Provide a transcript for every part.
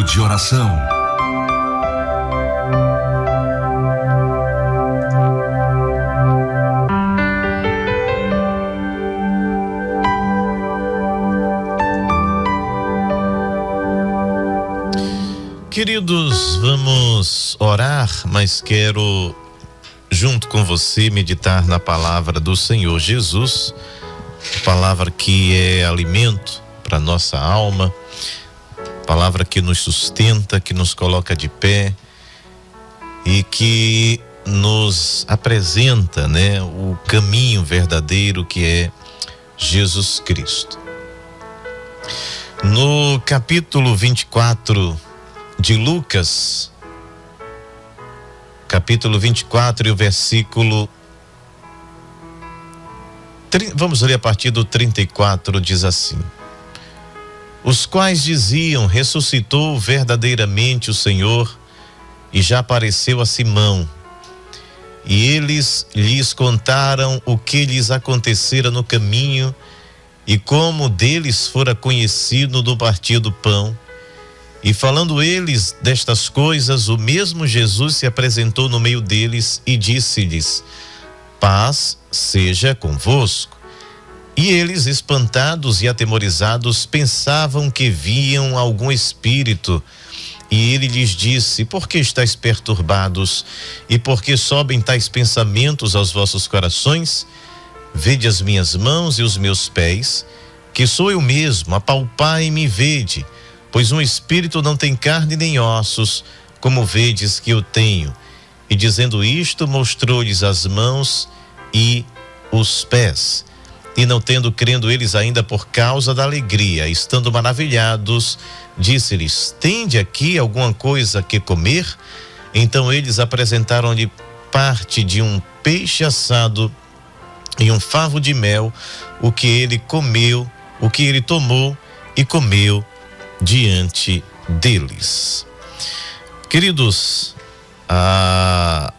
de oração. Queridos, vamos orar, mas quero, junto com você, meditar na palavra do Senhor Jesus, palavra que é alimento para nossa alma, palavra que nos sustenta, que nos coloca de pé e que nos apresenta, o caminho verdadeiro que é Jesus Cristo. No capítulo 24 de Lucas, capítulo 24 e o versículo, vamos ler a partir do 34, diz assim: os quais diziam: ressuscitou verdadeiramente o Senhor e já apareceu a Simão. E eles lhes contaram o que lhes acontecera no caminho e como deles fora conhecido no partir do pão. E falando eles destas coisas, o mesmo Jesus se apresentou no meio deles e disse-lhes: paz seja convosco. E eles, espantados e atemorizados, pensavam que viam algum espírito. E ele lhes disse: por que estáis perturbados? E por que sobem tais pensamentos aos vossos corações? Vede as minhas mãos e os meus pés, que sou eu mesmo, apalpai e me vede. Pois um espírito não tem carne nem ossos, como vedes que eu tenho. E dizendo isto, mostrou-lhes as mãos e os pés. E não tendo crendo eles ainda por causa da alegria, estando maravilhados, disse-lhes: tende aqui alguma coisa que comer? Então eles apresentaram-lhe parte de um peixe assado e um favo de mel, o que ele tomou e comeu diante deles. Queridos, a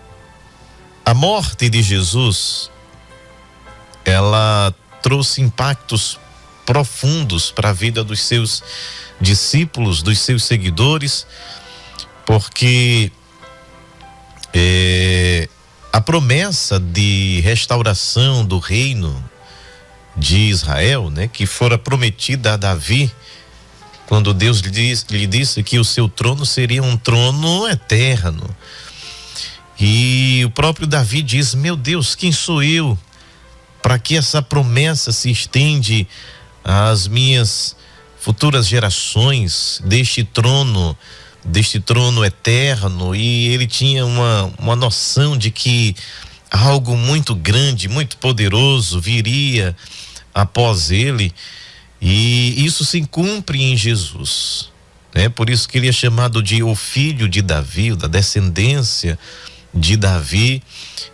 morte de Jesus, ela trouxe impactos profundos para a vida dos seus discípulos, dos seus seguidores, porque a promessa de restauração do reino de Israel, que fora prometida a Davi, quando Deus lhe disse que o seu trono seria um trono eterno. E o próprio Davi diz: meu Deus, quem sou eu para que essa promessa se estende às minhas futuras gerações deste trono eterno? E ele tinha uma noção de que algo muito grande, muito poderoso viria após ele. E isso se cumpre em Jesus, Por isso que ele é chamado de o filho de Davi, da descendência de Davi.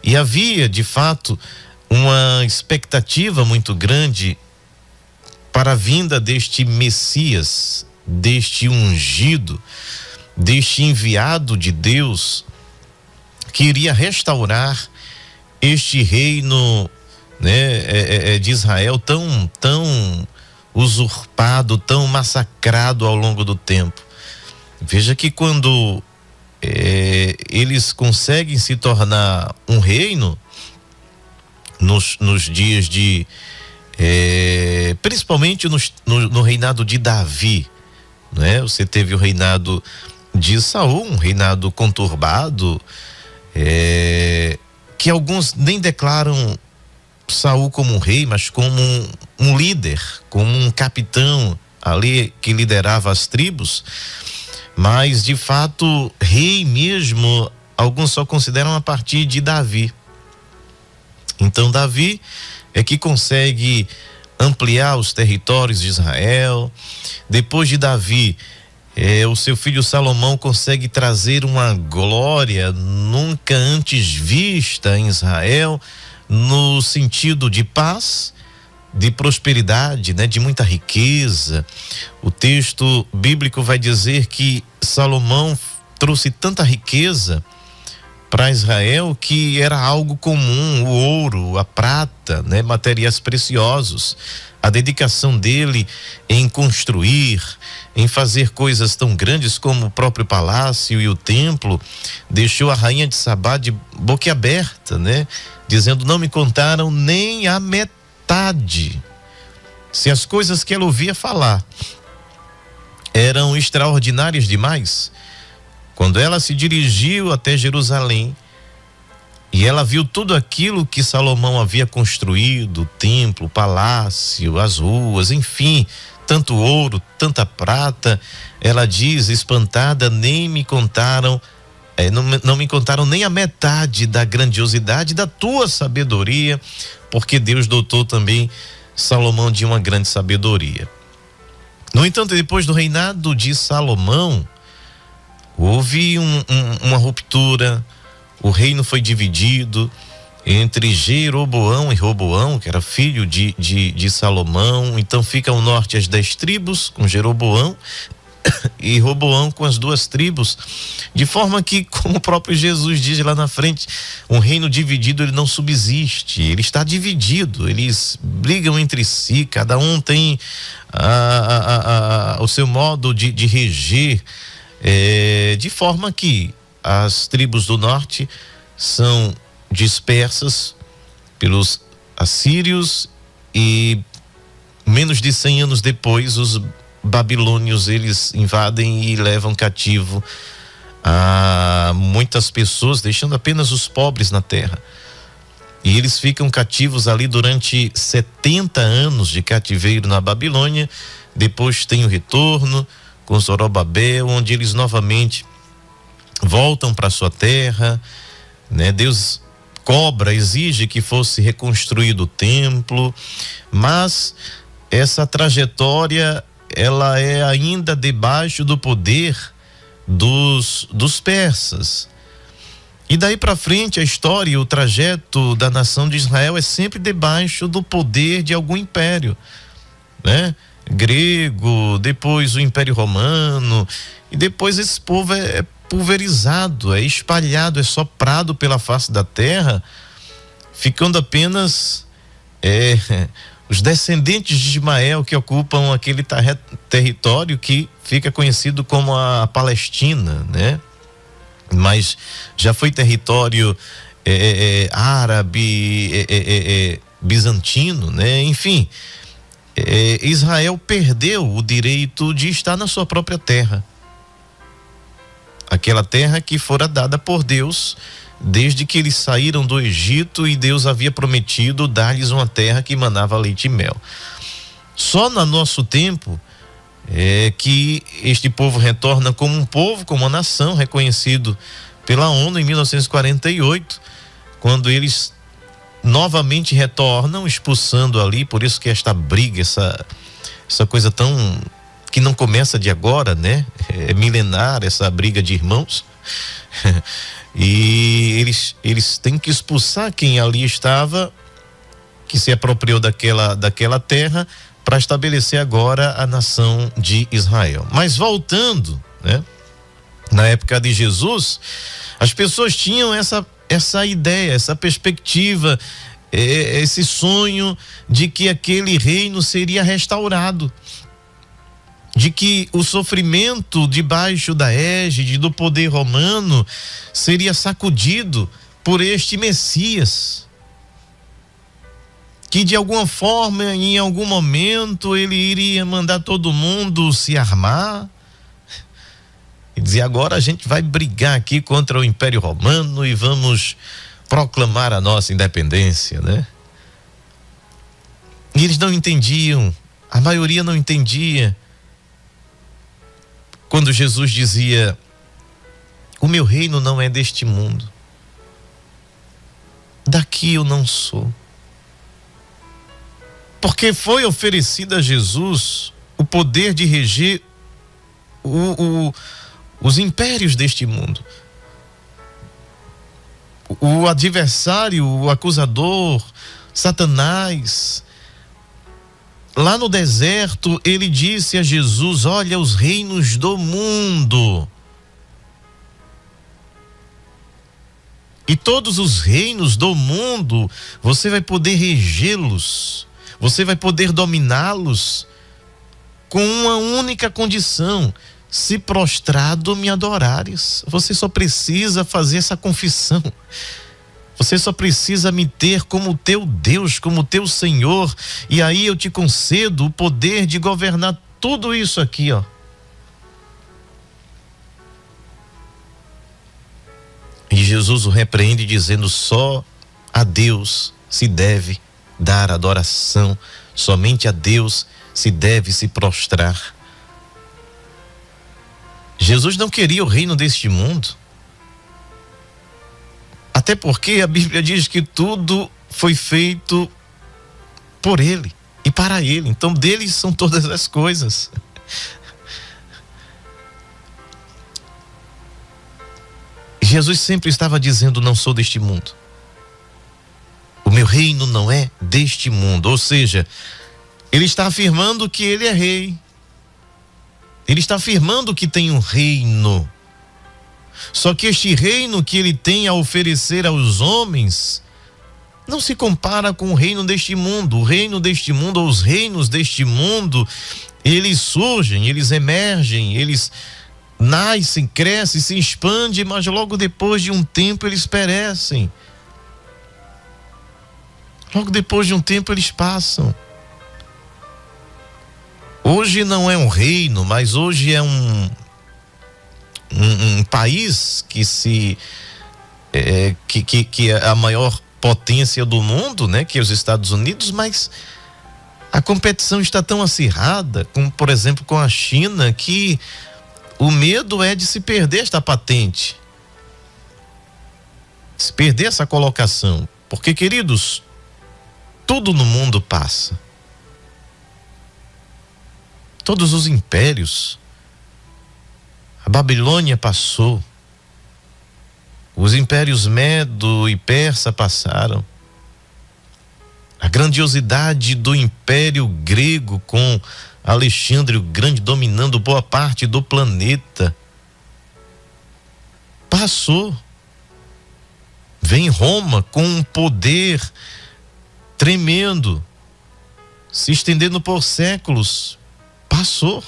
E havia, de fato, uma expectativa muito grande para a vinda deste Messias, deste ungido, deste enviado de Deus, que iria restaurar este reino, de Israel tão usurpado, tão massacrado ao longo do tempo. Veja que quando eles conseguem se tornar um reino nos dias de principalmente no reinado de Davi, Você teve o reinado de Saul, um reinado conturbado, que alguns nem declaram Saul como um rei, mas como um líder, como um capitão ali que liderava as tribos. Mas de fato, rei mesmo, alguns só consideram a partir de Davi. Então Davi é que consegue ampliar os territórios de Israel. Depois de Davi, o seu filho Salomão consegue trazer uma glória nunca antes vista em Israel, no sentido de paz, de prosperidade, de muita riqueza. O texto bíblico vai dizer que Salomão trouxe tanta riqueza para Israel que era algo comum, o ouro, a prata, né, materiais preciosos. A dedicação dele em construir, em fazer coisas tão grandes como o próprio palácio e o templo, deixou a rainha de Sabá de boquiaberta, né, dizendo: não me contaram nem a metade. Se as coisas que ela ouvia falar eram extraordinárias demais, quando ela se dirigiu até Jerusalém e ela viu tudo aquilo que Salomão havia construído, o templo, o palácio, as ruas, enfim, tanto ouro, tanta prata, ela diz, espantada: nem me contaram, não me contaram nem a metade da grandiosidade da tua sabedoria, porque Deus dotou também Salomão de uma grande sabedoria. No entanto, depois do reinado de Salomão, houve uma ruptura. O reino foi dividido entre Jeroboão e Roboão, que era filho de Salomão. Então fica ao norte as 10 tribos com Jeroboão e Roboão com as 2 tribos, de forma que, como o próprio Jesus diz lá na frente, um reino dividido ele não subsiste, ele está dividido, eles brigam entre si, cada um tem o seu modo de reger, de forma que as tribos do norte são dispersas pelos assírios e menos de 100 anos depois os babilônios eles invadem e levam cativo a muitas pessoas, deixando apenas os pobres na terra. E eles ficam cativos ali durante 70 anos de cativeiro na Babilônia. Depois tem o retorno com Zorobabel, onde eles novamente voltam para sua terra, né? Deus exige que fosse reconstruído o templo, mas essa trajetória ela é ainda debaixo do poder dos persas. E daí para frente a história, o trajeto da nação de Israel é sempre debaixo do poder de algum império, né? Grego, depois o Império Romano, e depois esse povo é pulverizado, é espalhado, é soprado pela face da terra, ficando apenas os descendentes de Ismael que ocupam aquele território que fica conhecido como a Palestina, né? Mas já foi território árabe, bizantino, né? Enfim, Israel perdeu o direito de estar na sua própria terra. Aquela terra que fora dada por Deus desde que eles saíram do Egito, e Deus havia prometido dar-lhes uma terra que manava leite e mel. Só no nosso tempo é que este povo retorna como um povo, como uma nação, reconhecido pela ONU em 1948, quando eles novamente retornam, expulsando ali. Por isso que esta briga, essa coisa tão que não começa de agora, né? É milenar essa briga de irmãos. E eles têm que expulsar quem ali estava, que se apropriou daquela terra, para estabelecer agora a nação de Israel. Mas voltando, né? Na época de Jesus, as pessoas tinham essa ideia, essa perspectiva, esse sonho de que aquele reino seria restaurado, de que o sofrimento debaixo da égide do poder romano seria sacudido por este Messias, que de alguma forma, em algum momento, ele iria mandar todo mundo se armar e dizer: agora a gente vai brigar aqui contra o Império Romano e vamos proclamar a nossa independência, né? E eles não entendiam, a maioria não entendia, quando Jesus dizia: o meu reino não é deste mundo, daqui eu não sou. Porque foi oferecido a Jesus o poder de reger os impérios deste mundo. O adversário, o acusador, Satanás, lá no deserto, ele disse a Jesus: olha, os reinos do mundo E todos os reinos do mundo, você vai poder regê-los, você vai poder dominá-los com uma única condição: se prostrado me adorares. Você só precisa fazer essa confissão. Você só precisa me ter como teu Deus, como teu Senhor, e aí eu te concedo o poder de governar tudo isso aqui, ó. E Jesus o repreende dizendo: só a Deus se deve dar adoração, somente a Deus se deve se prostrar. Jesus não queria o reino deste mundo, até porque a Bíblia diz que tudo foi feito por Ele e para Ele, então dele são todas as coisas. Jesus sempre estava dizendo: não sou deste mundo. O meu reino não é deste mundo. Ou seja, ele está afirmando que ele é rei. Ele está afirmando que tem um reino. Só que este reino que ele tem a oferecer aos homens não se compara com o reino deste mundo. O reino deste mundo, ou os reinos deste mundo, eles surgem, eles emergem, eles nascem, crescem, se expandem, mas logo depois de um tempo eles perecem. Logo depois de um tempo eles passam. Hoje não é um reino, mas hoje é um país que é a maior potência do mundo, né, que é os Estados Unidos, mas a competição está tão acirrada, como por exemplo com a China, que o medo é de se perder esta patente, se perder essa colocação, porque, queridos, tudo no mundo passa. Todos os impérios, a Babilônia passou, os impérios Medo e Persa passaram, a grandiosidade do Império Grego com Alexandre o Grande dominando boa parte do planeta passou. Vem Roma com um poder tremendo, se estendendo por séculos, passou.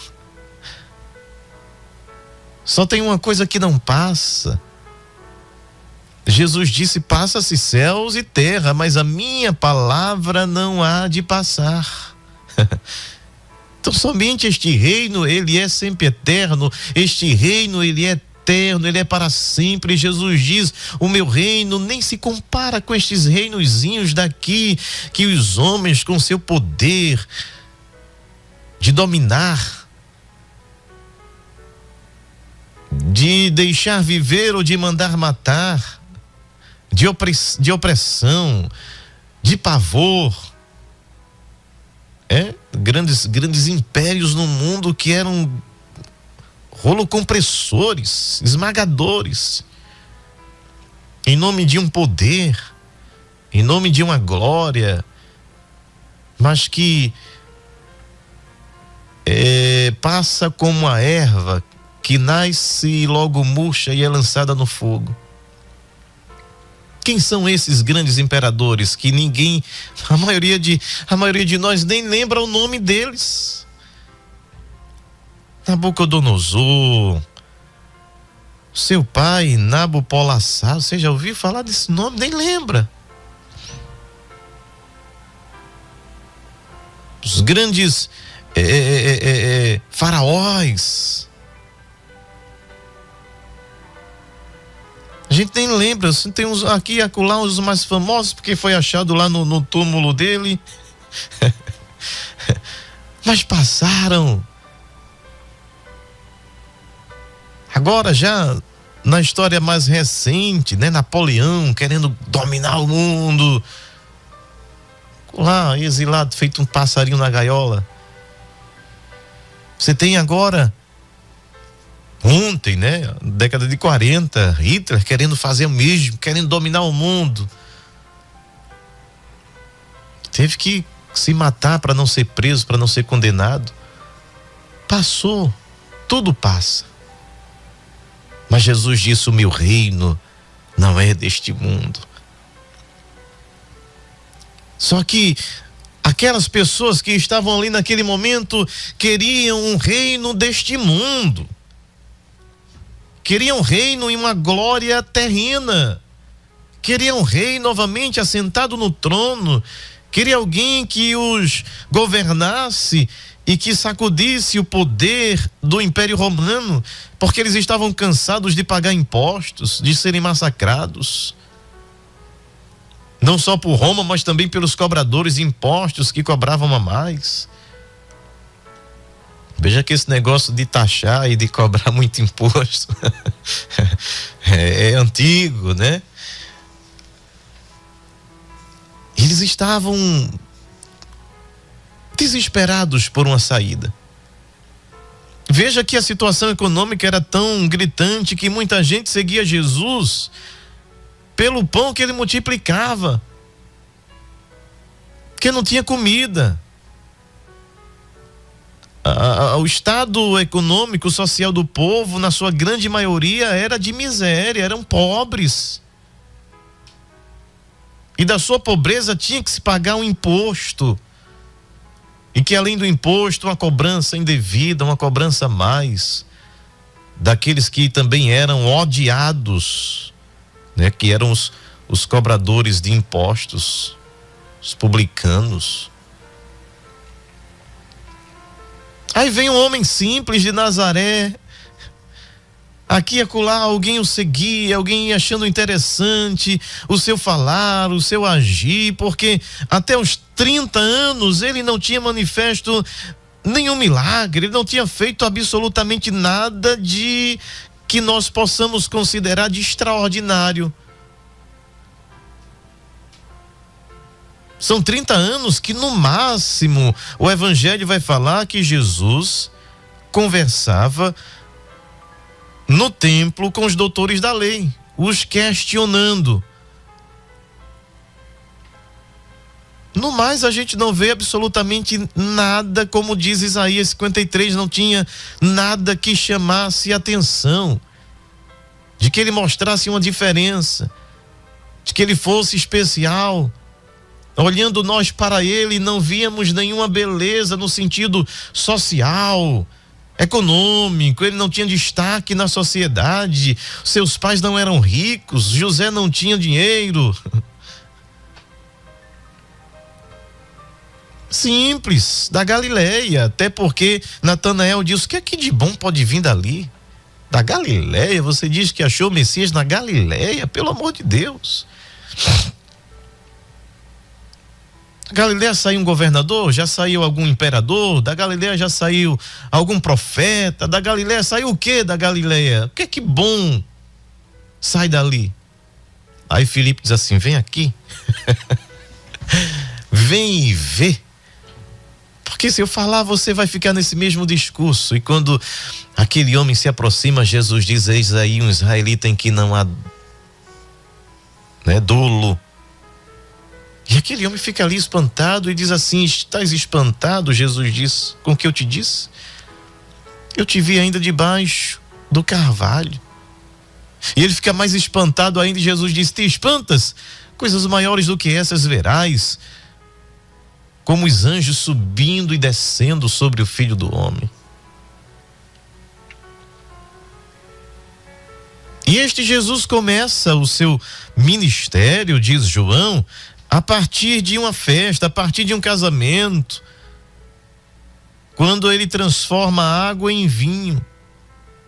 Só tem uma coisa que não passa. Jesus disse: passa-se céus e terra, mas a minha palavra não há de passar. Então somente este reino, ele é sempre eterno, este reino, ele é eterno, ele é para sempre. Jesus diz: o meu reino nem se compara com estes reinozinhos daqui, que os homens com seu poder de dominar, de deixar viver ou de mandar matar, de opressão, de pavor, grandes impérios no mundo que eram rolocompressores, esmagadores, em nome de um poder, em nome de uma glória, mas que passa como a erva que nasce e logo murcha e é lançada no fogo. Quem são esses grandes imperadores que ninguém, a maioria de nós nem lembra o nome deles? Nabucodonosor, seu pai Nabopolassar, você já ouviu falar desse nome? Nem lembra. Os grandes faraós, a gente nem lembra. Tem uns aqui e acolá, os mais famosos, porque foi achado lá no túmulo dele. Mas passaram. Agora, já na história mais recente, né, Napoleão querendo dominar o mundo, lá exilado, feito um passarinho na gaiola. Você tem agora, ontem, né, década de 40, Hitler querendo fazer o mesmo, querendo dominar o mundo. Teve que se matar para não ser preso, para não ser condenado. Passou, tudo passa. Mas Jesus disse: o meu reino não é deste mundo. Só que aquelas pessoas que estavam ali naquele momento queriam um reino deste mundo. Queriam um reino em uma glória terrena. Queriam um rei novamente assentado no trono. Queria alguém que os governasse e que sacudisse o poder do Império Romano, porque eles estavam cansados de pagar impostos, de serem massacrados. Não só por Roma, mas também pelos cobradores de impostos que cobravam a mais. Veja que esse negócio de taxar e de cobrar muito imposto é antigo, né? Eles estavam desesperados por uma saída. Veja que a situação econômica era tão gritante que muita gente seguia Jesus pelo pão que ele multiplicava, que não tinha comida. O estado econômico, social do povo, na sua grande maioria, era de miséria, eram pobres. E da sua pobreza tinha que se pagar um imposto. E que além do imposto, uma cobrança indevida, uma cobrança a mais, daqueles que também eram odiados, né? Que eram os cobradores de impostos, os publicanos. Aí vem um homem simples de Nazaré, aqui e acolá alguém o seguia, alguém ia achando interessante o seu falar, o seu agir, porque até os 30 anos ele não tinha manifesto nenhum milagre, ele não tinha feito absolutamente nada de que nós possamos considerar de extraordinário. São 30 anos que no máximo o evangelho vai falar que Jesus conversava no templo com os doutores da lei, os questionando. No mais, a gente não vê absolutamente nada, como diz Isaías 53, não tinha nada que chamasse atenção, de que ele mostrasse uma diferença, de que ele fosse especial. Olhando nós para ele, não víamos nenhuma beleza no sentido social, econômico, ele não tinha destaque na sociedade, seus pais não eram ricos, José não tinha dinheiro. Simples, da Galileia, até porque Natanael diz: o que é que de bom pode vir dali? Da Galileia? Você diz que achou o Messias na Galileia? Pelo amor de Deus. Da Galileia saiu um governador, já saiu algum imperador, da Galileia já saiu algum profeta, da Galileia saiu o que da Galileia? O que é que bom sai dali? Aí Filipe diz assim: vem aqui, vem e vê, porque se eu falar você vai ficar nesse mesmo discurso. E quando aquele homem se aproxima, Jesus diz: eis aí um israelita em que não há, né, dolo. E aquele homem fica ali espantado e diz assim: estás espantado? Jesus diz: com o que eu te disse? Eu te vi ainda debaixo do carvalho. E ele fica mais espantado ainda, e Jesus diz: te espantas? Coisas maiores do que essas verás, como os anjos subindo e descendo sobre o Filho do Homem. E este Jesus começa o seu ministério, diz João, a partir de uma festa, a partir de um casamento, quando ele transforma a água em vinho.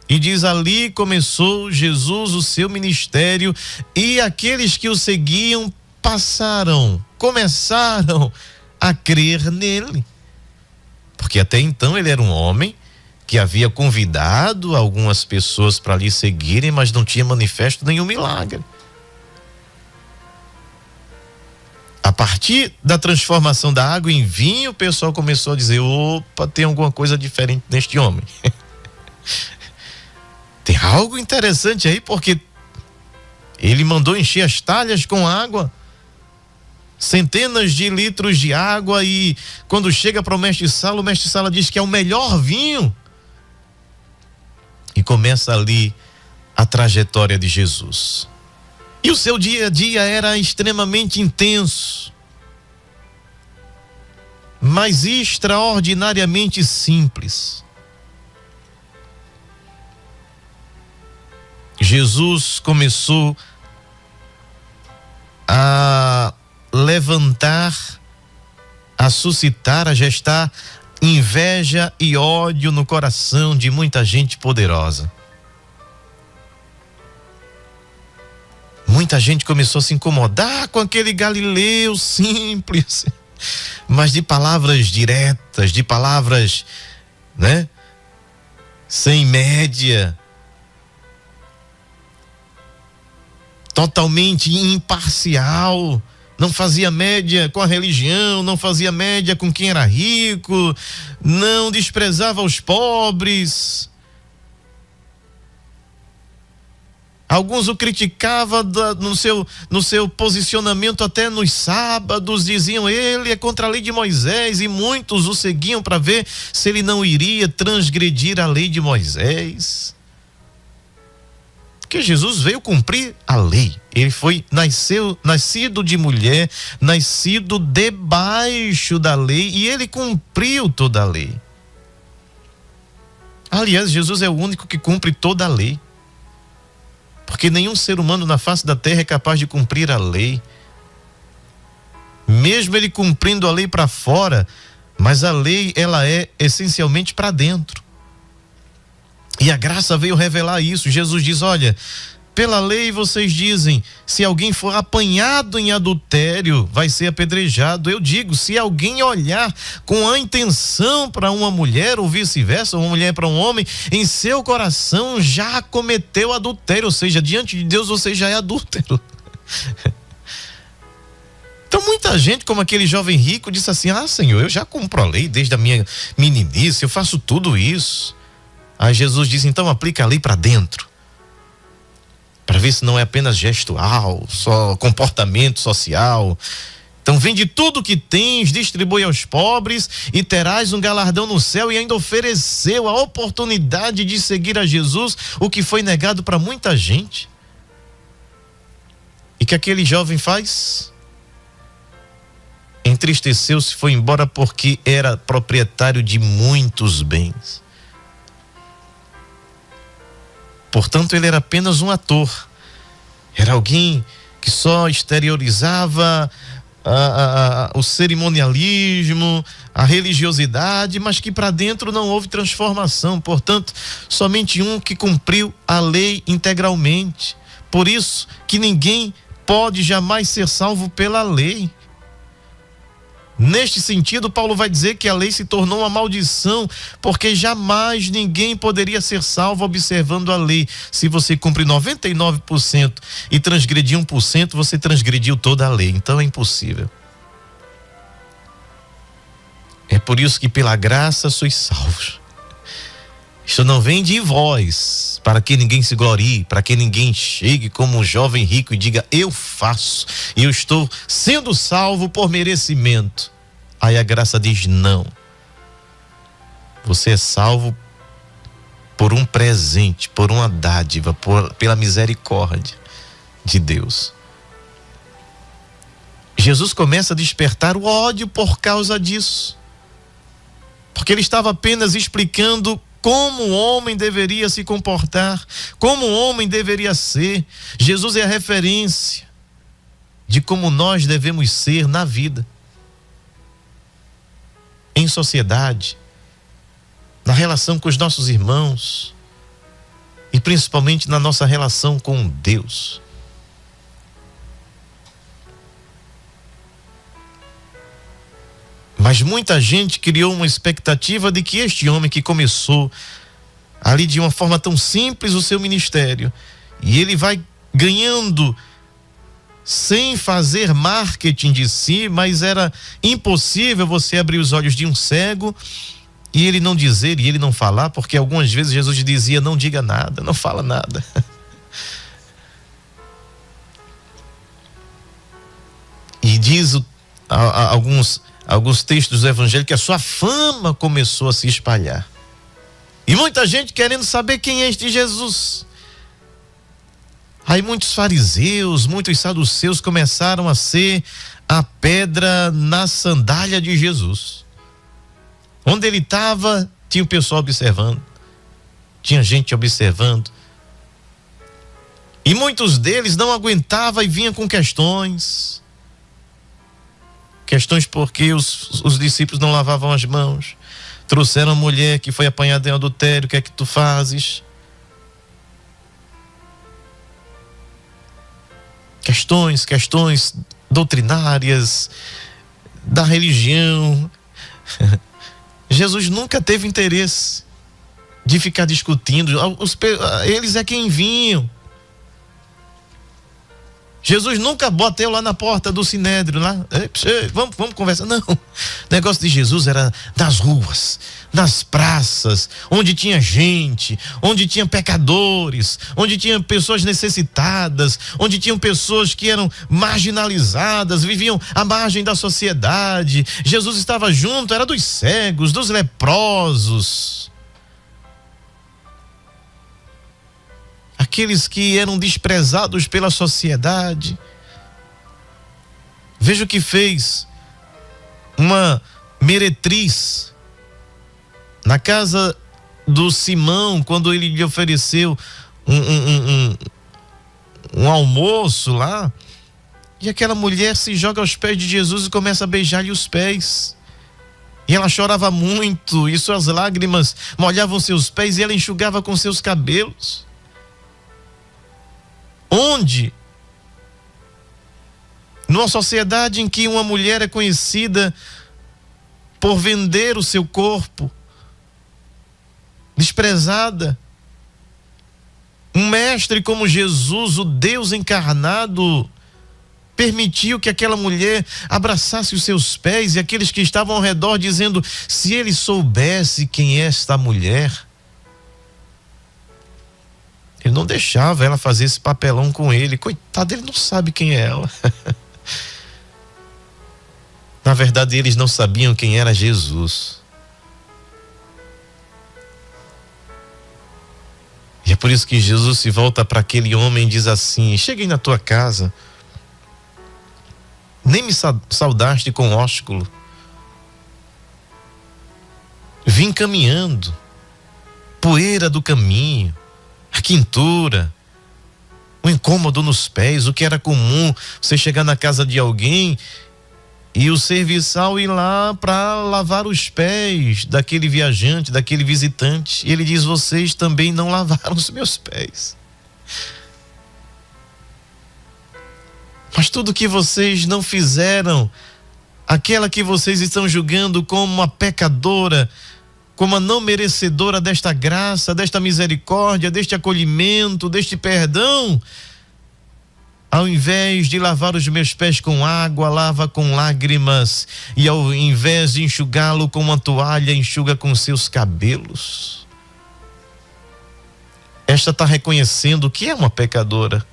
E diz: ali começou Jesus o seu ministério, e aqueles que o seguiam começaram a crer nele. Porque até então ele era um homem que havia convidado algumas pessoas para lhe seguirem, mas não tinha manifesto nenhum milagre. A partir da transformação da água em vinho, o pessoal começou a dizer: opa, tem alguma coisa diferente neste homem. Tem algo interessante aí, porque ele mandou encher as talhas com água, centenas de litros de água, e quando chega para o mestre Sala diz que é o melhor vinho. E começa ali a trajetória de Jesus. E o seu dia a dia era extremamente intenso, mas extraordinariamente simples. Jesus começou a levantar, a suscitar, a gestar inveja e ódio no coração de muita gente poderosa. Muita gente começou a se incomodar com aquele galileu simples, mas de palavras diretas, de palavras, né, sem média, totalmente imparcial, não fazia média com a religião, não fazia média com quem era rico, não desprezava os pobres. Alguns o criticavam no seu posicionamento até nos sábados, diziam ele é contra a lei de Moisés, e muitos o seguiam para ver se ele não iria transgredir a lei de Moisés. Porque Jesus veio cumprir a lei. Ele nascido de mulher, nascido debaixo da lei, e ele cumpriu toda a lei. Aliás, Jesus é o único que cumpre toda a lei. Porque nenhum ser humano na face da terra é capaz de cumprir a lei. Mesmo ele cumprindo a lei para fora, mas a lei ela é essencialmente para dentro. E a graça veio revelar isso. Jesus diz: olha, pela lei vocês dizem, se alguém for apanhado em adultério, vai ser apedrejado. Eu digo, se alguém olhar com a intenção para uma mulher, ou vice-versa, uma mulher para um homem, em seu coração já cometeu adultério, ou seja, diante de Deus você já é adúltero. Então muita gente, como aquele jovem rico, disse assim: ah, Senhor, eu já cumpro a lei desde a minha meninice, eu faço tudo isso. Aí Jesus disse: então aplica a lei para dentro, para ver se não é apenas gestual, só comportamento social. Então vende tudo que tens, distribui aos pobres e terás um galardão no céu. E ainda ofereceu a oportunidade de seguir a Jesus, o que foi negado para muita gente. E que aquele jovem faz? Entristeceu-se, foi embora, porque era proprietário de muitos bens. Portanto, ele era apenas um ator. Era alguém que só exteriorizava o cerimonialismo, a religiosidade, mas que para dentro não houve transformação. Portanto, somente um que cumpriu a lei integralmente. Por isso que ninguém pode jamais ser salvo pela lei. Neste sentido, Paulo vai dizer que a lei se tornou uma maldição, porque jamais ninguém poderia ser salvo observando a lei. Se você cumpre 99% e transgredir 1%, você transgrediu toda a lei. Então é impossível. É por isso que pela graça sois salvos. Isto não vem de vós, para que ninguém se glorie, para que ninguém chegue como um jovem rico e diga: eu faço, e eu estou sendo salvo por merecimento. Aí a graça diz: não. Você é salvo por um presente, por uma dádiva, pela misericórdia de Deus. Jesus começa a despertar o ódio por causa disso, porque ele estava apenas explicando como o homem deveria se comportar, como o homem deveria ser. Jesus é a referência de como nós devemos ser na vida, em sociedade, na relação com os nossos irmãos e principalmente na nossa relação com Deus. Mas muita gente criou uma expectativa de que este homem que começou ali de uma forma tão simples o seu ministério, e ele vai ganhando sem fazer marketing de si, mas era impossível você abrir os olhos de um cego e ele não dizer e ele não falar, porque algumas vezes Jesus dizia: não diga nada, não fala nada. E diz alguns textos do evangelho que a sua fama começou a se espalhar. E muita gente querendo saber quem é este Jesus. Aí muitos fariseus, muitos saduceus começaram a ser a pedra na sandália de Jesus. Onde ele estava, tinha o pessoal observando, tinha gente observando. E muitos deles não aguentavam e vinham com questões. Questões porque os discípulos não lavavam as mãos. Trouxeram a mulher que foi apanhada em adultério, o que é que tu fazes? Questões doutrinárias, da religião. Jesus nunca teve interesse de ficar discutindo. Eles é quem vinham. Jesus nunca bateu lá na porta do Sinédrio, lá, vamos conversar. Não, o negócio de Jesus era nas ruas, nas praças, onde tinha gente, onde tinha pecadores, onde tinha pessoas necessitadas, onde tinham pessoas que eram marginalizadas, viviam à margem da sociedade. Jesus estava junto, era dos cegos, dos leprosos, aqueles que eram desprezados pela sociedade. Veja o que fez uma meretriz na casa do Simão, quando ele lhe ofereceu um almoço lá, e aquela mulher se joga aos pés de Jesus e começa a beijar-lhe os pés. E ela chorava muito, e suas lágrimas molhavam seus pés, e ela enxugava com seus cabelos. Onde? Numa sociedade em que uma mulher é conhecida por vender o seu corpo, desprezada, um mestre como Jesus, o Deus encarnado, permitiu que aquela mulher abraçasse os seus pés, e aqueles que estavam ao redor dizendo: se ele soubesse quem é esta mulher, ele não deixava ela fazer esse papelão com ele. Coitado, ele não sabe quem é ela. Na verdade, eles não sabiam quem era Jesus. E é por isso que Jesus se volta para aquele homem e diz assim: cheguei na tua casa, nem me saudaste com ósculo. Vim caminhando, poeira do caminho, a quintura, o incômodo nos pés. O que era comum, você chegar na casa de alguém e o serviçal ir lá para lavar os pés daquele viajante, daquele visitante. E ele diz: vocês também não lavaram os meus pés. Mas tudo que vocês não fizeram, aquela que vocês estão julgando como uma pecadora, como a não merecedora desta graça, desta misericórdia, deste acolhimento, deste perdão, ao invés de lavar os meus pés com água, lava com lágrimas, e ao invés de enxugá-lo com uma toalha, enxuga com seus cabelos. Esta está reconhecendo que é uma pecadora,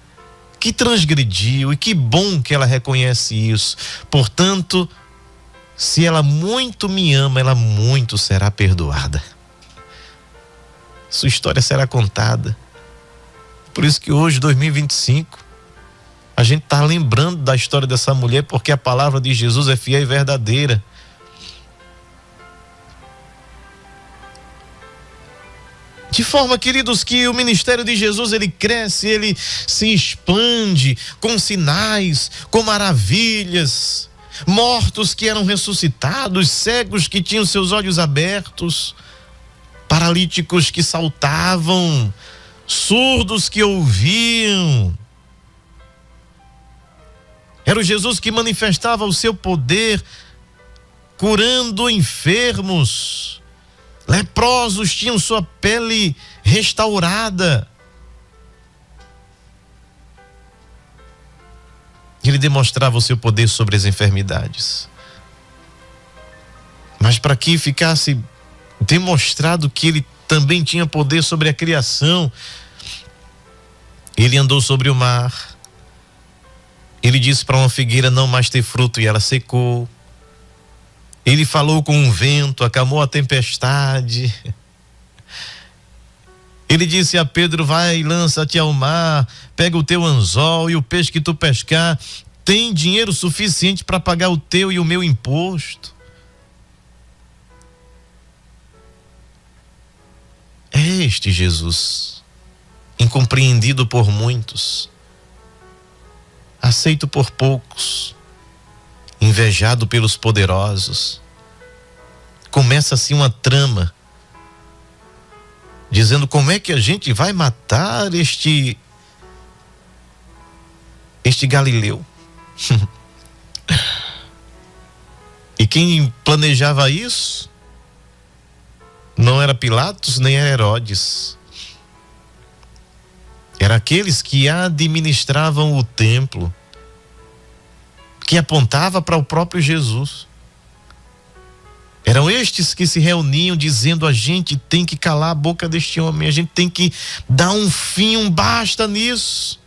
que transgrediu, e que bom que ela reconhece isso. Portanto, se ela muito me ama, ela muito será perdoada. Sua história será contada. Por isso que hoje, 2025, a gente está lembrando da história dessa mulher, porque a palavra de Jesus é fiel e verdadeira. De forma, queridos, que o ministério de Jesus, ele cresce, ele se expande com sinais, com maravilhas. Mortos que eram ressuscitados, cegos que tinham seus olhos abertos, paralíticos que saltavam, surdos que ouviam. Era o Jesus que manifestava o seu poder, curando enfermos. Leprosos tinham sua pele restaurada. Ele demonstrava o seu poder sobre as enfermidades. Mas para que ficasse demonstrado que ele também tinha poder sobre a criação, ele andou sobre o mar. Ele disse para uma figueira não mais ter fruto e ela secou. Ele falou com um vento, acalmou a tempestade. Ele disse a Pedro: vai, lança-te ao mar, pega o teu anzol e o peixe que tu pescar, tem dinheiro suficiente para pagar o teu e o meu imposto. É este Jesus, incompreendido por muitos, aceito por poucos, invejado pelos poderosos. Começa assim uma trama, dizendo como é que a gente vai matar este Galileu. E quem planejava isso não era Pilatos nem era Herodes. Era aqueles que administravam o templo, que apontava para o próprio Jesus. Eram estes que se reuniam dizendo: a gente tem que calar a boca deste homem, a gente tem que dar um fim, um basta nisso.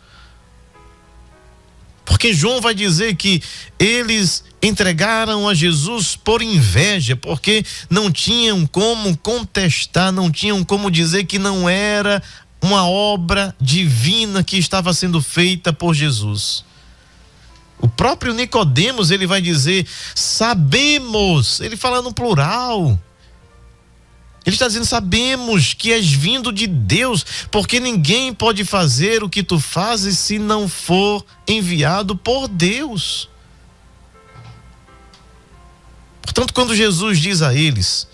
Porque João vai dizer que eles entregaram a Jesus por inveja, porque não tinham como contestar, não tinham como dizer que não era uma obra divina que estava sendo feita por Jesus. O próprio Nicodemos, ele vai dizer: sabemos, ele fala no plural. Ele está dizendo: sabemos que és vindo de Deus, porque ninguém pode fazer o que tu fazes se não for enviado por Deus. Portanto, quando Jesus diz a eles,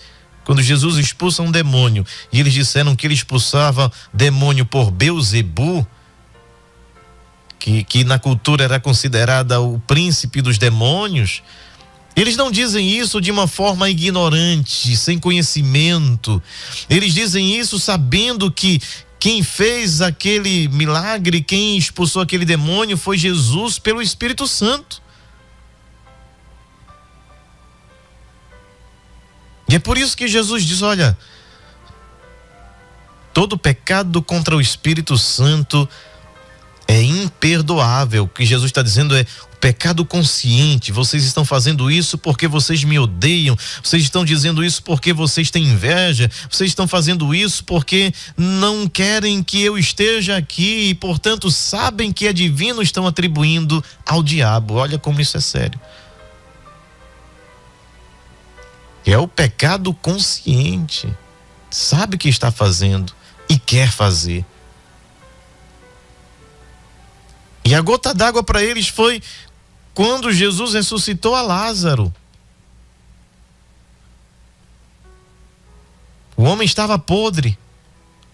quando Jesus expulsa um demônio, e eles disseram que ele expulsava demônio por Beelzebu, que na cultura era considerada o príncipe dos demônios, eles não dizem isso de uma forma ignorante, sem conhecimento. Eles dizem isso sabendo que quem fez aquele milagre, quem expulsou aquele demônio foi Jesus pelo Espírito Santo. E é por isso que Jesus diz: olha, todo pecado contra o Espírito Santo é imperdoável. O que Jesus está dizendo é o pecado consciente. Vocês estão fazendo isso porque vocês me odeiam, vocês estão dizendo isso porque vocês têm inveja, vocês estão fazendo isso porque não querem que eu esteja aqui e, portanto, sabem que é divino, estão atribuindo ao diabo. Olha como isso é sério. É o pecado consciente. Sabe o que está fazendo e quer fazer. E a gota d'água para eles foi quando Jesus ressuscitou a Lázaro. O homem estava podre,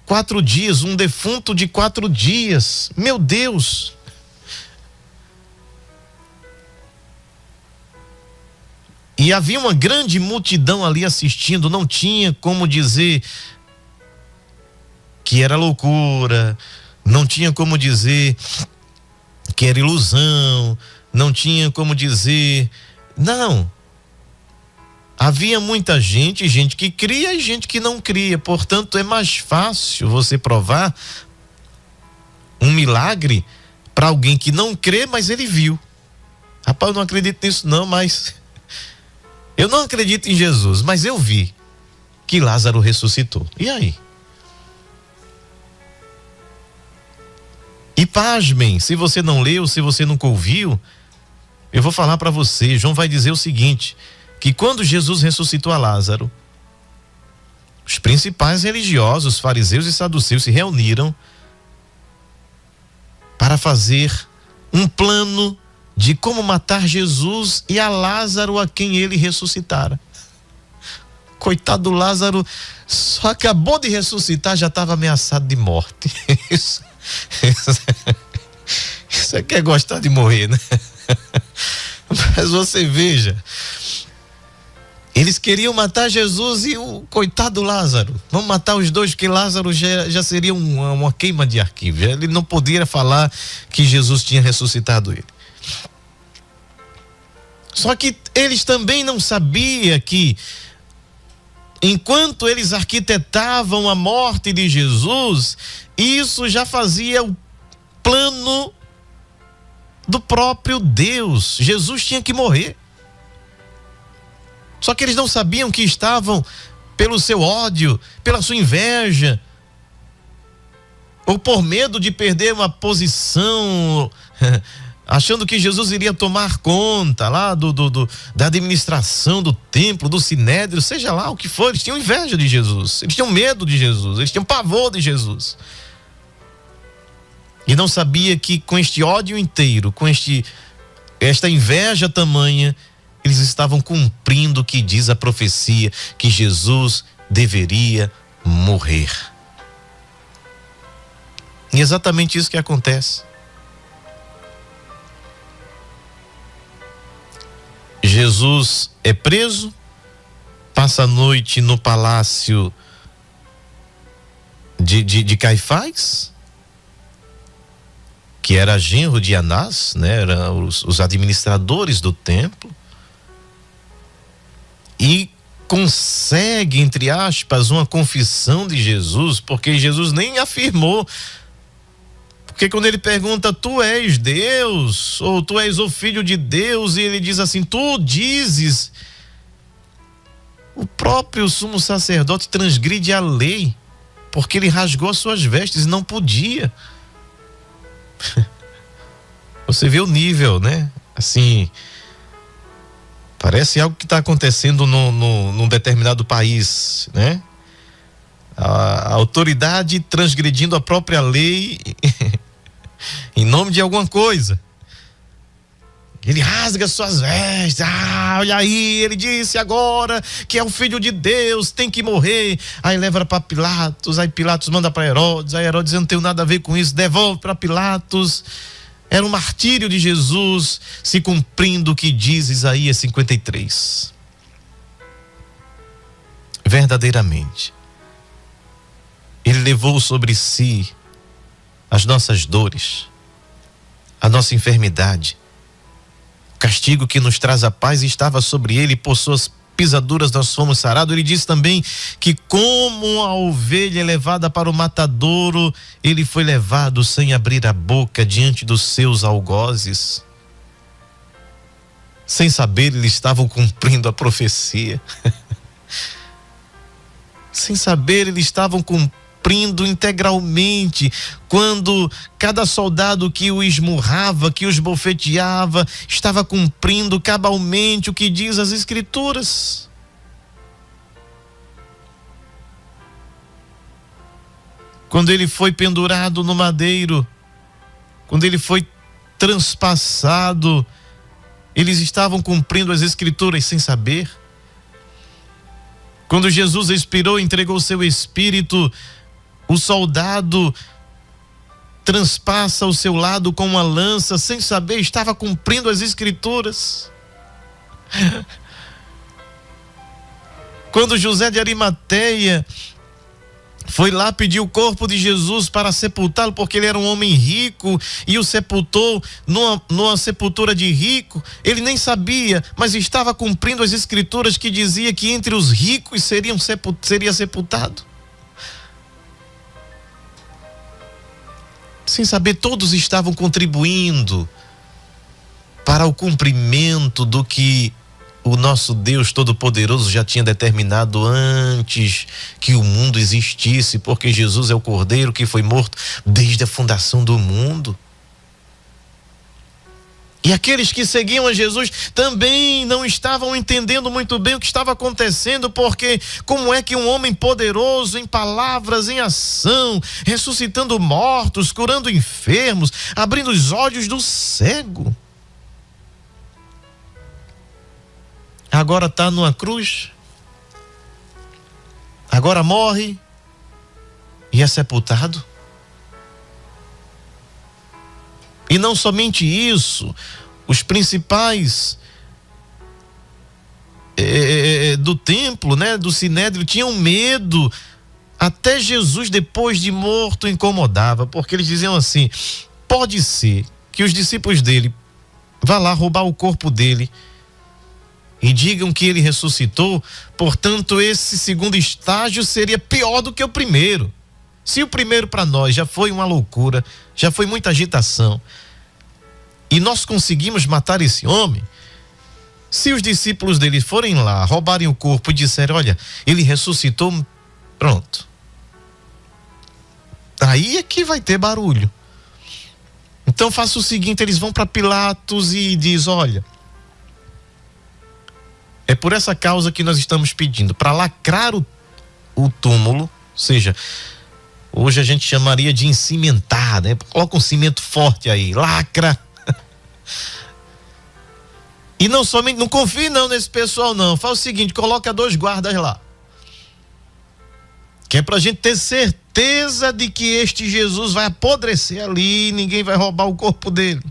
4 dias, um defunto de 4 dias. Meu Deus! E havia uma grande multidão ali assistindo, não tinha como dizer que era loucura, não tinha como dizer que era ilusão, não tinha como dizer, não. Havia muita gente, gente que cria e gente que não cria, portanto é mais fácil você provar um milagre para alguém que não crê, mas ele viu. Rapaz, eu não acredito nisso não, mas eu não acredito em Jesus, mas eu vi que Lázaro ressuscitou. E aí? E pasmem, se você não leu, se você nunca ouviu, eu vou falar para você. João vai dizer o seguinte, que quando Jesus ressuscitou a Lázaro, os principais religiosos, fariseus e saduceus se reuniram para fazer um plano de como matar Jesus e a Lázaro a quem ele ressuscitara. Coitado do Lázaro, só acabou de ressuscitar, já estava ameaçado de morte. Isso é que é gostar de morrer, né? Mas você veja, eles queriam matar Jesus e o coitado Lázaro. Vamos matar os dois, porque Lázaro já seria uma queima de arquivo. Ele não poderia falar que Jesus tinha ressuscitado ele. Só que eles também não sabiam que, enquanto eles arquitetavam a morte de Jesus, isso já fazia o plano do próprio Deus. Jesus tinha que morrer. Só que eles não sabiam que estavam, pelo seu ódio, pela sua inveja, ou por medo de perder uma posição, achando que Jesus iria tomar conta lá da administração do templo, do sinédrio, seja lá o que for. Eles tinham inveja de Jesus, eles tinham medo de Jesus, eles tinham pavor de Jesus. E não sabia que com este ódio inteiro, com esta inveja tamanha, eles estavam cumprindo o que diz a profecia, que Jesus deveria morrer. E é exatamente isso que acontece. Jesus é preso, passa a noite no palácio de Caifás, que era genro de Anás, né? Eram os administradores do templo, e consegue, entre aspas, uma confissão de Jesus, porque Jesus nem afirmou. Porque quando ele pergunta, tu és Deus, ou tu és o filho de Deus, e ele diz assim, tu dizes, o próprio sumo sacerdote transgride a lei, porque ele rasgou as suas vestes e não podia. Você vê o nível, né? Assim, parece algo que está acontecendo num determinado país, né? A autoridade transgredindo a própria lei em nome de alguma coisa. Ele rasga suas vestes. Olha aí, ele disse agora que é o filho de Deus, tem que morrer. Aí leva para Pilatos, aí Pilatos manda para Herodes, aí Herodes, eu não tenho nada a ver com isso, devolve para Pilatos. Era um martírio de Jesus, se cumprindo o que diz Isaías 53. Verdadeiramente, ele levou sobre si as nossas dores, a nossa enfermidade. O castigo que nos traz a paz estava sobre ele, por suas pisaduras nós fomos sarados. Ele diz também que, como a ovelha levada para o matadouro, ele foi levado sem abrir a boca diante dos seus algozes. Sem saber, eles estavam cumprindo a profecia. Sem saber, eles estavam cumprindo integralmente, quando cada soldado que o esmurrava, que os bofeteava, estava cumprindo cabalmente o que diz as Escrituras. Quando ele foi pendurado no madeiro, quando ele foi transpassado, eles estavam cumprindo as Escrituras sem saber. Quando Jesus expirou, entregou seu espírito, o soldado transpassa o seu lado com uma lança, sem saber, estava cumprindo as Escrituras. Quando José de Arimateia foi lá pedir o corpo de Jesus para sepultá-lo, porque ele era um homem rico, e o sepultou numa sepultura de rico, ele nem sabia, mas estava cumprindo as Escrituras que dizia que entre os ricos seria sepultado. Sem saber, todos estavam contribuindo para o cumprimento do que o nosso Deus Todo-Poderoso já tinha determinado antes que o mundo existisse, porque Jesus é o Cordeiro que foi morto desde a fundação do mundo. E aqueles que seguiam a Jesus também não estavam entendendo muito bem o que estava acontecendo, porque como é que um homem poderoso em palavras, em ação, ressuscitando mortos, curando enfermos, abrindo os olhos do cego, agora está numa cruz, agora morre e é sepultado? E não somente isso, os principais do templo, né, do sinédrio, tinham medo. Até Jesus, depois de morto, incomodava, porque eles diziam assim: pode ser que os discípulos dele vá lá roubar o corpo dele e digam que ele ressuscitou, portanto esse segundo estágio seria pior do que o primeiro. Se o primeiro para nós já foi uma loucura, já foi muita agitação, e nós conseguimos matar esse homem, se os discípulos dele forem lá, roubarem o corpo e disserem, olha, ele ressuscitou, pronto. Aí é que vai ter barulho. Então faça o seguinte, eles vão para Pilatos e diz: olha, é por essa causa que nós estamos pedindo, para lacrar o túmulo, ou seja, hoje a gente chamaria de encimentar, né? Coloca um cimento forte aí, lacra. E não somente, não confie não nesse pessoal não, faz o seguinte, coloca 2 guardas lá, que é pra gente ter certeza de que este Jesus vai apodrecer ali, ninguém vai roubar o corpo dele.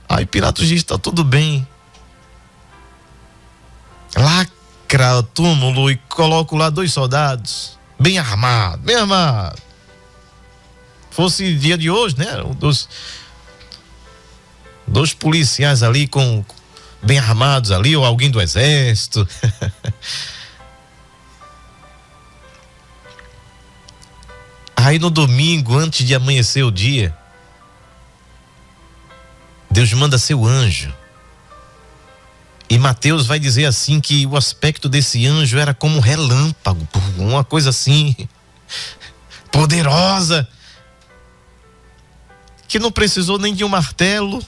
Aí Pilatos diz: tá tudo bem, lacra o túmulo e coloco lá 2 soldados, bem armados, bem armados. Fosse dia de hoje, né? Dois policiais ali bem armados ali, ou alguém do exército. Aí no domingo, antes de amanhecer o dia, Deus manda seu anjo. E Mateus vai dizer assim que o aspecto desse anjo era como um relâmpago, uma coisa assim, poderosa, que não precisou nem de um martelo,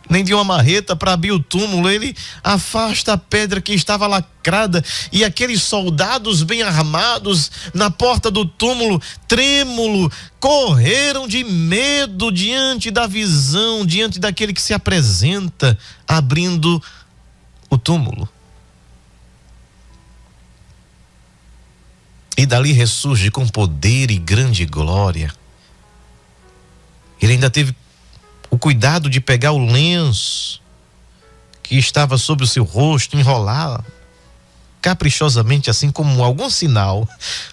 nem de uma marreta para abrir o túmulo. Ele afasta a pedra que estava lacrada, e aqueles soldados bem armados na porta do túmulo, trêmulo, correram de medo diante da visão, diante daquele que se apresenta abrindo o túmulo. E dali ressurge com poder e grande glória. Ele ainda teve o cuidado de pegar o lenço que estava sobre o seu rosto, enrolar caprichosamente, assim como algum sinal,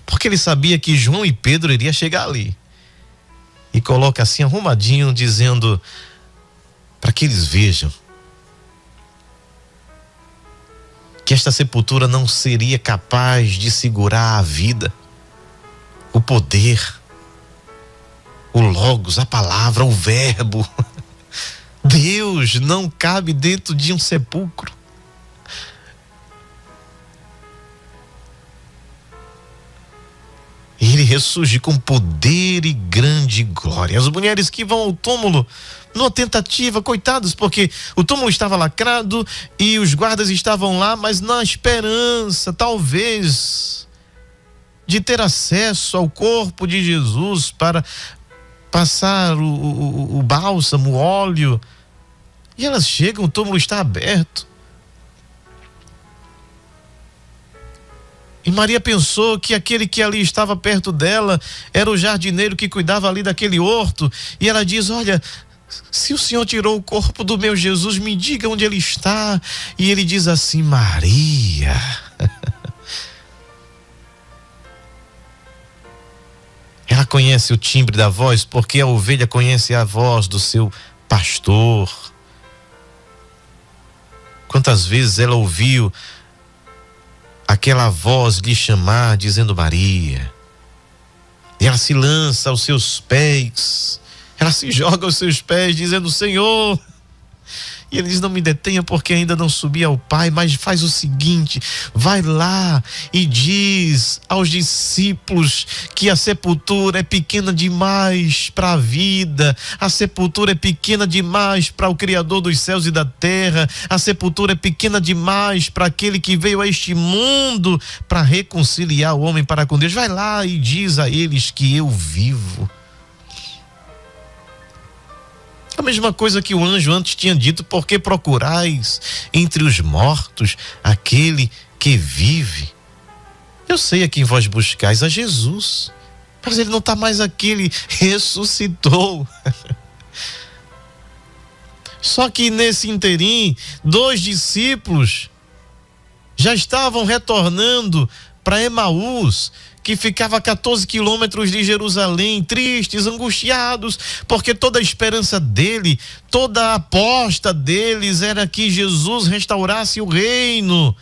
porque ele sabia que João e Pedro iriam chegar ali. E coloca assim arrumadinho, dizendo para que eles vejam que esta sepultura não seria capaz de segurar a vida, o poder, o Logos, a palavra, o verbo. Deus não cabe dentro de um sepulcro. E ele ressurge com poder e grande glória. As mulheres que vão ao túmulo, numa tentativa, coitados, porque o túmulo estava lacrado e os guardas estavam lá, mas na esperança, talvez, de ter acesso ao corpo de Jesus para passar o bálsamo, o óleo. E elas chegam, o túmulo está aberto. E Maria pensou que aquele que ali estava perto dela era o jardineiro que cuidava ali daquele horto. E ela diz: olha, se o Senhor tirou o corpo do meu Jesus, me diga onde ele está. E ele diz assim: Maria. Ela conhece o timbre da voz, porque a ovelha conhece a voz do seu pastor. Quantas vezes ela ouviu aquela voz lhe chamar, dizendo Maria. E ela se lança aos seus pés, ela se joga aos seus pés, dizendo: Senhor. E ele diz: não me detenha, porque ainda não subi ao Pai, mas faz o seguinte, vai lá e diz aos discípulos que a sepultura é pequena demais para a vida, a sepultura é pequena demais para o Criador dos céus e da terra, a sepultura é pequena demais para aquele que veio a este mundo para reconciliar o homem para com Deus. Vai lá e diz a eles que eu vivo. A mesma coisa que o anjo antes tinha dito: porque procurais entre os mortos aquele que vive? Eu sei a quem vós buscais, a Jesus, mas ele não está mais aqui, ele ressuscitou. Só que nesse interim, 2 discípulos já estavam retornando para Emaús, que ficava a 14 quilômetros de Jerusalém, tristes, angustiados, porque toda a esperança dele, toda a aposta deles era que Jesus restaurasse o reino.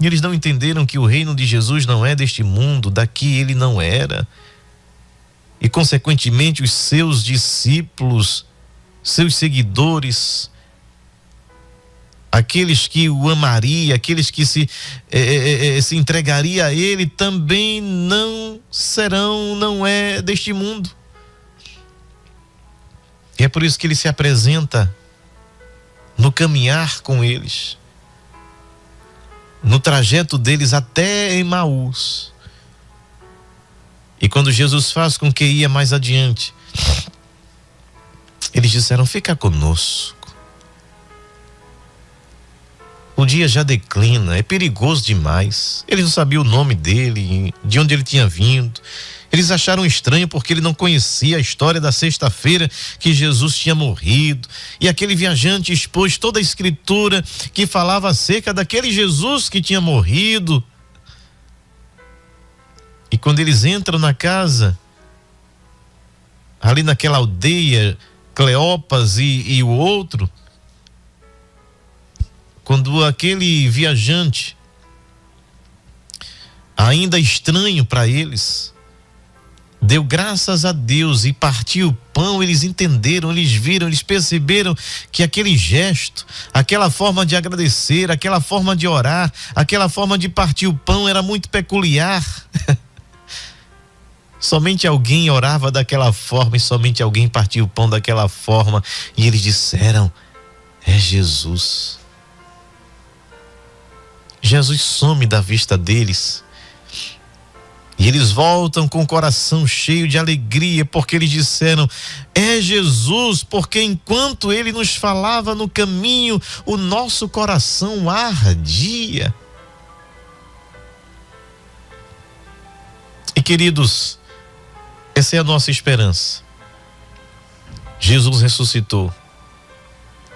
E eles não entenderam que o reino de Jesus não é deste mundo, daqui ele não era. E consequentemente os seus discípulos, seus seguidores, aqueles que o amaria, aqueles que se entregaria a ele, também não é deste mundo. E é por isso que ele se apresenta no caminhar com eles, no trajeto deles até Emaús. E quando Jesus faz com que ia mais adiante, eles disseram: fica conosco. O dia já declina, é perigoso demais. Eles não sabiam o nome dele, de onde ele tinha vindo. Eles acharam estranho porque ele não conhecia a história da sexta-feira que Jesus tinha morrido. E aquele viajante expôs toda a escritura que falava acerca daquele Jesus que tinha morrido. E quando eles entram na casa, ali naquela aldeia, Cleopas e o outro, quando aquele viajante, ainda estranho para eles, deu graças a Deus e partiu o pão, eles entenderam, eles viram, eles perceberam que aquele gesto, aquela forma de agradecer, aquela forma de orar, aquela forma de partir o pão era muito peculiar. Somente alguém orava daquela forma e somente alguém partia o pão daquela forma. E eles disseram: é Jesus. Jesus some da vista deles. E eles voltam com o coração cheio de alegria, porque eles disseram: é Jesus, porque enquanto ele nos falava no caminho, o nosso coração ardia. E queridos, essa é a nossa esperança. Jesus ressuscitou.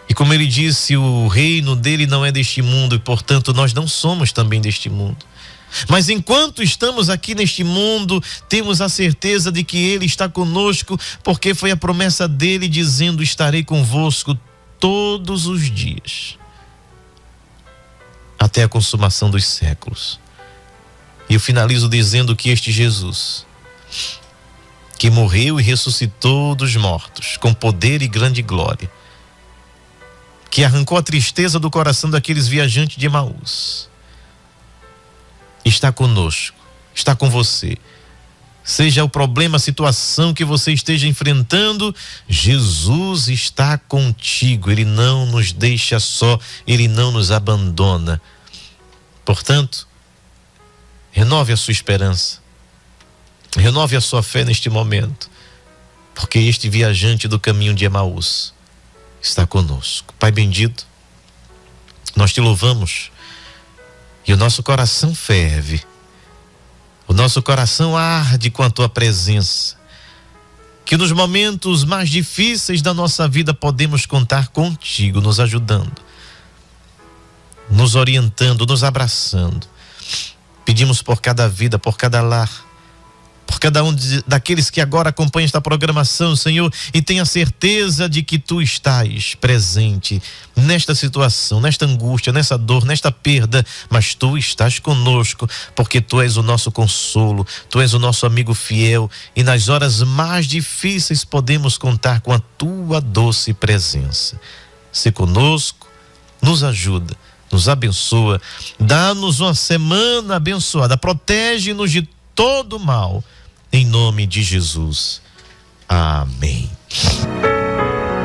E como ele disse, o reino dele não é deste mundo e, portanto, nós não somos também deste mundo. Mas enquanto estamos aqui neste mundo, temos a certeza de que ele está conosco, porque foi a promessa dele dizendo: estarei convosco todos os dias, até a consumação dos séculos. E eu finalizo dizendo que este Jesus, que morreu e ressuscitou dos mortos, com poder e grande glória, que arrancou a tristeza do coração daqueles viajantes de Emaús, está conosco, está com você. Seja o problema, a situação que você esteja enfrentando, Jesus está contigo. Ele não nos deixa só, ele não nos abandona. Portanto, renove a sua esperança, renove a sua fé neste momento, porque este viajante do caminho de Emaús está conosco. Pai bendito, nós te louvamos e o nosso coração ferve, o nosso coração arde com a tua presença, que nos momentos mais difíceis da nossa vida podemos contar contigo, nos ajudando, nos orientando, nos abraçando. Pedimos por cada vida, por cada lar, por cada um daqueles que agora acompanham esta programação, Senhor, e tenha certeza de que tu estás presente nesta situação, nesta angústia, nessa dor, nesta perda, mas tu estás conosco, porque tu és o nosso consolo, tu és o nosso amigo fiel, e nas horas mais difíceis podemos contar com a tua doce presença. Se conosco, nos ajuda, nos abençoa, dá-nos uma semana abençoada, protege-nos de todo mal, em nome de Jesus. Amém.